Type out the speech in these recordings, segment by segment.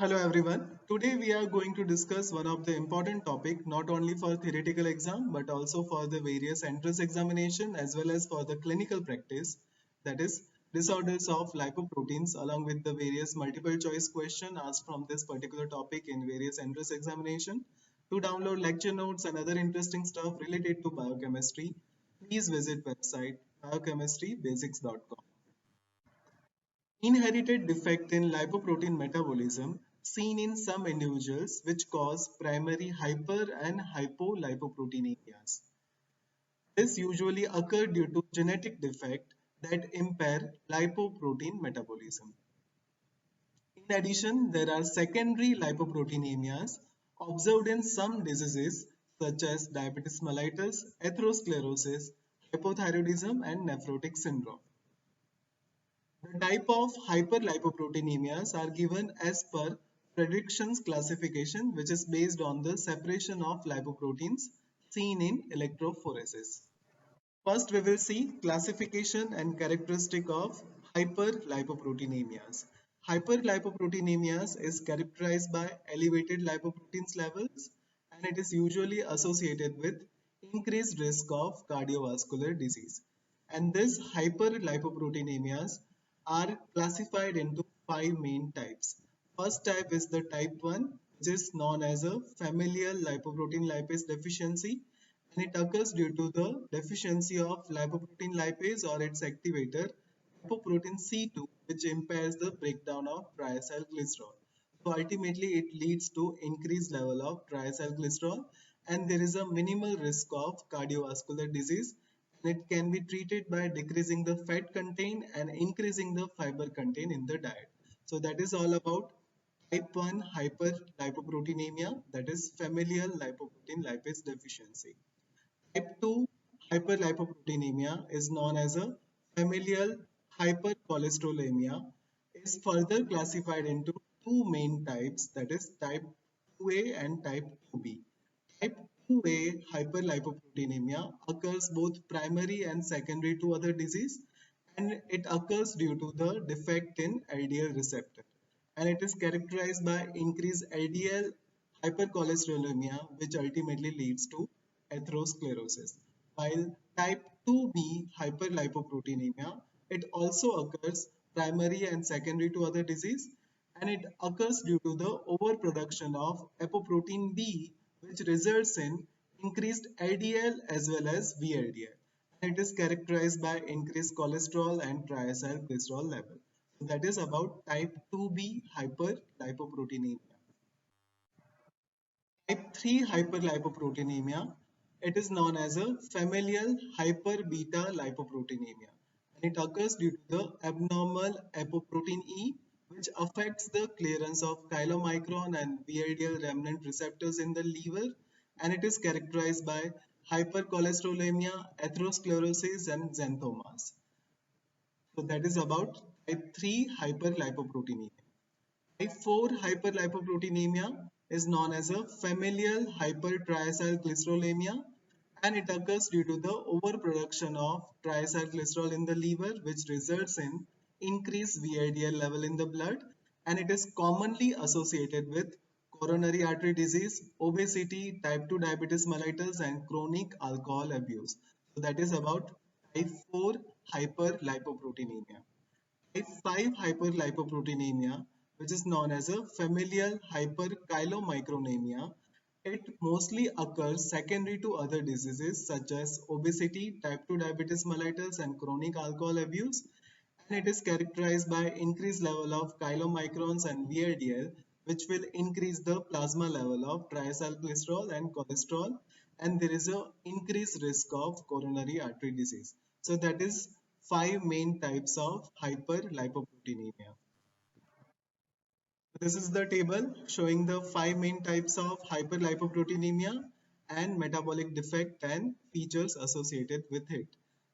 Hello everyone. Today we are going to discuss one of the important topic not only for theoretical exam but also for the various entrance examination as well as for the clinical practice, that is disorders of lipoproteins, along with the various multiple choice question asked from this particular topic in various entrance examination. To download lecture notes and other interesting stuff related to biochemistry, please visit website biochemistrybasics.com. Inherited defect in lipoprotein metabolism seen in some individuals which cause primary hyper and hypolipoproteinemias. This usually occur due to genetic defect that impair lipoprotein metabolism. In addition, there are secondary lipoproteinemias observed in some diseases such as diabetes mellitus, atherosclerosis, hypothyroidism, and nephrotic syndrome. The type of hyperlipoproteinemias are given as per Fredrickson's classification, which is based on the separation of lipoproteins seen in electrophoresis. First, we will see classification and characteristic of hyperlipoproteinemias. Hyperlipoproteinemias is characterized by elevated lipoproteins levels, and it is usually associated with increased risk of cardiovascular disease. And these hyperlipoproteinemias are classified into five main types. First type is the type 1, which is known as a familial lipoprotein lipase deficiency, and it occurs due to the deficiency of lipoprotein lipase or its activator, lipoprotein C2, which impairs the breakdown of triacylglycerol. So ultimately, it leads to increased level of triacylglycerol, and there is a minimal risk of cardiovascular disease. And it can be treated by decreasing the fat content and increasing the fiber content in the diet. So that is all about type 1 hyperlipoproteinemia, that is familial lipoprotein lipase deficiency. Type 2 hyperlipoproteinemia is known as a familial hypercholesterolemia, is further classified into two main types, that is type 2A and type 2B. Type 2A hyperlipoproteinemia occurs both primary and secondary to other disease, and it occurs due to the defect in LDL receptor, and it is characterized by increased LDL hypercholesterolemia, which ultimately leads to atherosclerosis. While type 2B hyperlipoproteinemia, it also occurs primary and secondary to other disease, and it occurs due to the overproduction of apoprotein B, which results in increased LDL as well as VLDL. And it is characterized by increased cholesterol and triacylglycerol level. So that is about type 2B hyperlipoproteinemia. Type 3 hyperlipoproteinemia, it is known as a familial hyperbeta lipoproteinemia, and it occurs due to the abnormal apoprotein E, which affects the clearance of chylomicron and VLDL remnant receptors in the liver, and it is characterized by hypercholesterolemia, atherosclerosis, and xanthomas. So that is about type 3 hyperlipoproteinemia. Type 4 hyperlipoproteinemia is known as a familial hypertriacylglycerolemia, and it occurs due to the overproduction of triacylglycerol in the liver, which results in increased VLDL level in the blood, and it is commonly associated with coronary artery disease, obesity, type 2 diabetes mellitus, and chronic alcohol abuse. So that is about type 4 hyperlipoproteinemia. Type 5 hyperlipoproteinemia, which is known as a familial hyperchylomicronemia, it mostly occurs secondary to other diseases such as obesity, type 2 diabetes mellitus, and chronic alcohol abuse. And it is characterized by increased level of chylomicrons and VLDL, which will increase the plasma level of triacylglycerol and cholesterol, and there is a increased risk of coronary artery disease. So that is five main types of hyperlipoproteinemia. This is the table showing the five main types of hyperlipoproteinemia and metabolic defect and features associated with it.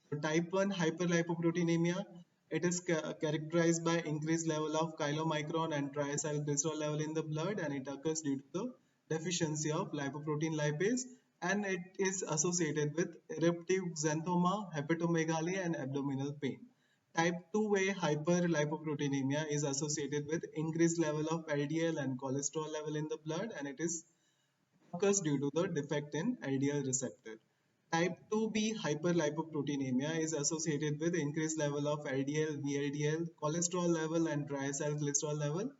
So type 1 hyperlipoproteinemia, it is characterized by increased level of chylomicron and triacylglycerol level in the blood, and it occurs due to the deficiency of lipoprotein lipase, and it is associated with eruptive xanthoma, hepatomegaly, and abdominal pain. Type 2A hyperlipoproteinemia is associated with increased level of LDL and cholesterol level in the blood, and it is occurs due to the defect in LDL receptor. Type 2B hyperlipoproteinemia is associated with increased level of LDL, VLDL, cholesterol level and triacylglycerol level,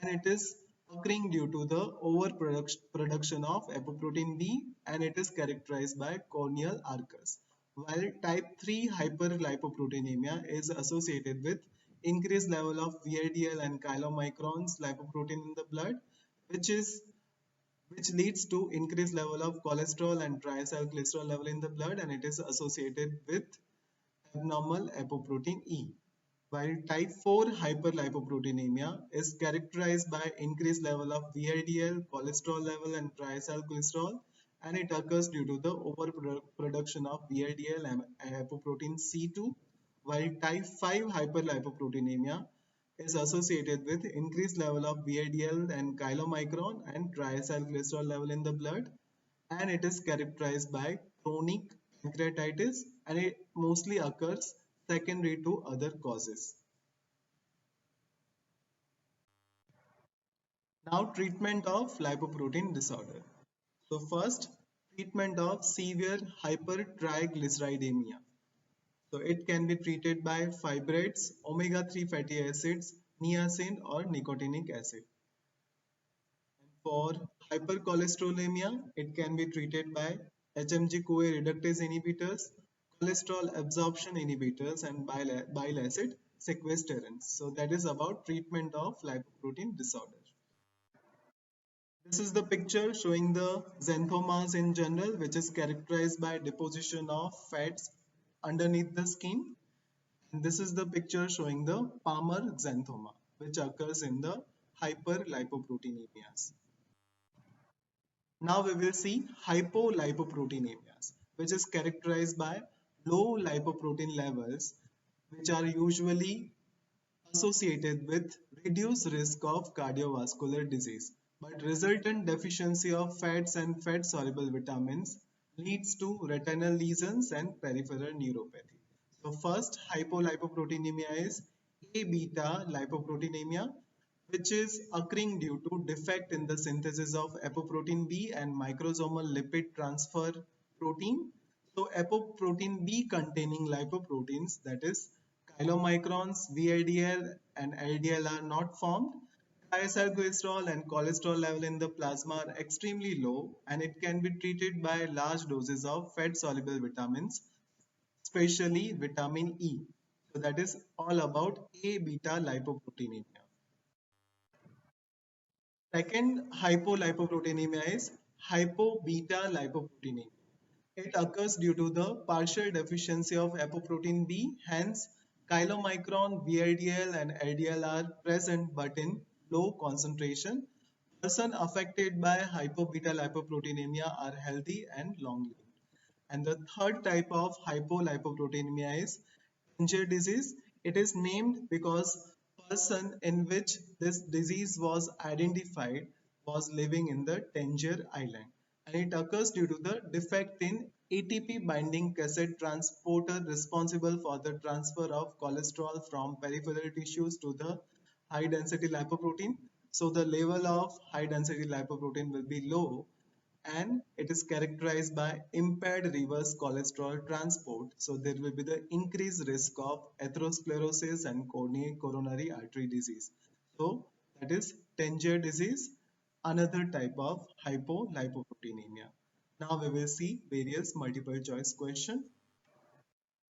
and it is occurring due to the overproduction of apoprotein B, and it is characterized by corneal arcus. While type 3 hyperlipoproteinemia is associated with increased level of VLDL and chylomicrons lipoprotein in the blood, which is which leads to increased level of cholesterol and triacylglycerol level in the blood, and it is associated with abnormal apoprotein E. While type 4 hyperlipoproteinemia is characterized by increased level of VLDL, cholesterol level and triacylglycerol, and it occurs due to the overproduction of VLDL and apoprotein C2, while type 5 hyperlipoproteinemia is associated with increased level of VLDL and chylomicron and triacylglycerol level in the blood, and it is characterized by chronic pancreatitis, and it mostly occurs secondary to other causes. Now, treatment of lipoprotein disorder. So first, treatment of severe hypertriglyceridemia. So it can be treated by fibrates, omega-3 fatty acids, niacin or nicotinic acid. For hypercholesterolemia, it can be treated by HMG-CoA reductase inhibitors, cholesterol absorption inhibitors, and bile acid sequestrants. So that is about treatment of lipoprotein disorder. This is the picture showing the xanthomas in general, which is characterized by deposition of fats underneath the skin. And this is the picture showing the Palmer xanthoma, which occurs in the hyperlipoproteinemias. Now we will see hypolipoproteinemias, which is characterized by low lipoprotein levels, which are usually associated with reduced risk of cardiovascular disease, but resultant deficiency of fats and fat soluble vitamins leads to retinal lesions and peripheral neuropathy. So first hypolipoproteinemia is A beta lipoproteinemia, which is occurring due to defect in the synthesis of apoprotein B and microsomal lipid transfer protein. So apoprotein B containing lipoproteins, that is chylomicrons, VLDL and LDL are not formed. Triacylglycerol and cholesterol level in the plasma are extremely low, and it can be treated by large doses of fat soluble vitamins, especially vitamin E. So that is all about A beta lipoproteinemia. Second hypolipoproteinemia is hypo-beta lipoproteinemia. It occurs due to the partial deficiency of apoprotein B, hence chylomicron, VLDL and LDL are present but in low concentration. Person affected by hypo-beta lipoproteinemia are healthy and long-lived. And the third type of hypolipoproteinemia is Tangier disease. It is named because person in which this disease was identified was living in the Tangier Island, and it occurs due to the defect in ATP binding cassette transporter responsible for the transfer of cholesterol from peripheral tissues to the high density lipoprotein. So the level of high density lipoprotein will be low, and it is characterized by impaired reverse cholesterol transport. So there will be the increased risk of atherosclerosis and coronary artery disease. So that is Tangier disease, another type of hypolipoproteinemia. Now we will see various multiple choice question.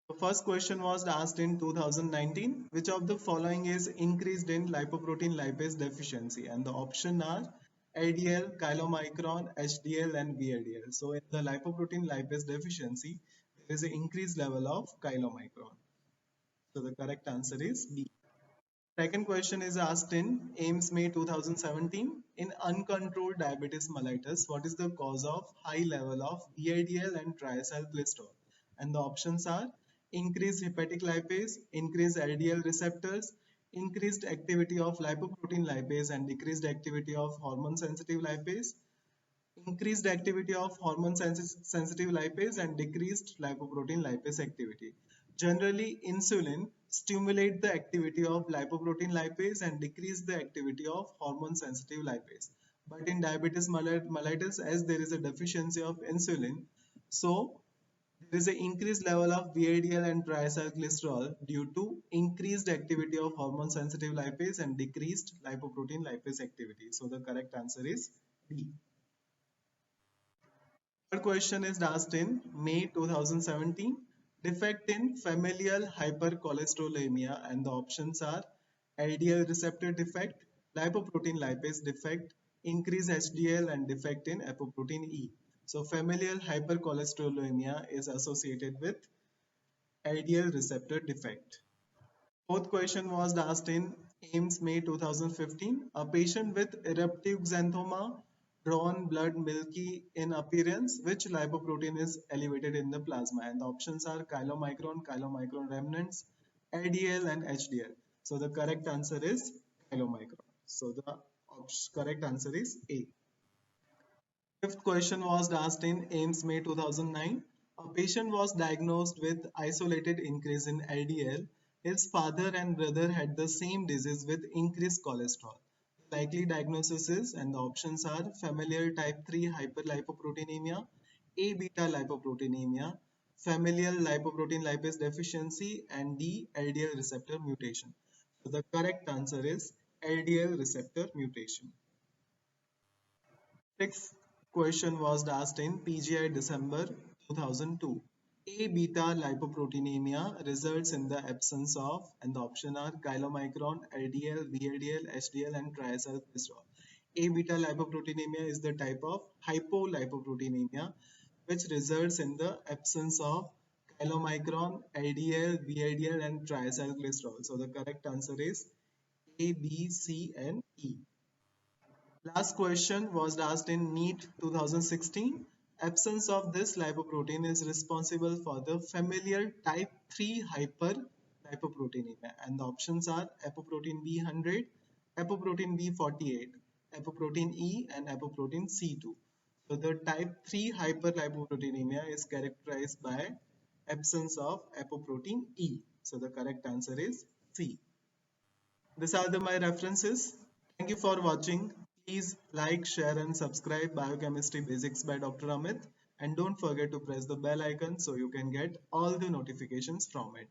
The first question was asked in 2019. Which of the following is increased in lipoprotein lipase deficiency? And the option are LDL, chylomicron, HDL, and VLDL. So in the lipoprotein lipase deficiency, there is an increased level of chylomicron. So the correct answer is B. Second question is asked in AIMS May 2017. In uncontrolled diabetes mellitus, what is the cause of high level of VLDL and triacylglycerol? And the options are increased hepatic lipase, increased LDL receptors, increased activity of lipoprotein lipase and decreased activity of hormone sensitive lipase, increased activity of hormone sensitive lipase and decreased lipoprotein lipase activity. Generally, insulin stimulate the activity of lipoprotein lipase and decrease the activity of hormone sensitive lipase. But in diabetes mellitus, as there is a deficiency of insulin, so there is an increased level of VADL and triacylglycerol due to increased activity of hormone sensitive lipase and decreased lipoprotein lipase activity. So the correct answer is B. Third question is asked in May 2017. Defect in familial hypercholesterolemia, and the options are LDL receptor defect, lipoprotein lipase defect, increased HDL, and defect in apoprotein E. So familial hypercholesterolemia is associated with LDL receptor defect. Fourth question was asked in AIMS May 2015. A patient with eruptive xanthoma, drawn blood milky in appearance, which lipoprotein is elevated in the plasma? And the options are chylomicron, chylomicron remnants, LDL, and HDL. So the correct answer is chylomicron. So the correct answer is A. Fifth question was asked in AIMS May 2009. A patient was diagnosed with isolated increase in LDL. His father and brother had the same disease with increased cholesterol. The likely diagnosis is, and the options are familial type 3 hyperlipoproteinemia, A beta lipoproteinemia, familial lipoprotein lipase deficiency, and D LDL receptor mutation. So the correct answer is LDL receptor mutation. Sixth question was asked in PGI December 2002. A beta lipoproteinemia results in the absence of, and the option are chylomicron, LDL, VLDL, HDL, and triacylglycerol. A beta lipoproteinemia is the type of hypolipoproteinemia which results in the absence of chylomicron, LDL, VLDL, and triacylglycerol. So the correct answer is A, B, C, and E. Last question was asked in NEET 2016. Absence of this lipoprotein is responsible for the familial type 3 hyperlipoproteinemia, and the options are apoprotein B100, apoprotein B48, apoprotein E, and apoprotein C2. So the type 3 hyperlipoproteinemia is characterized by absence of apoprotein E. So the correct answer is C. These are my references. Thank you for watching. Please like, share, and subscribe Biochemistry Basics by Dr. Amit. And don't forget to press the bell icon so you can get all the notifications from it.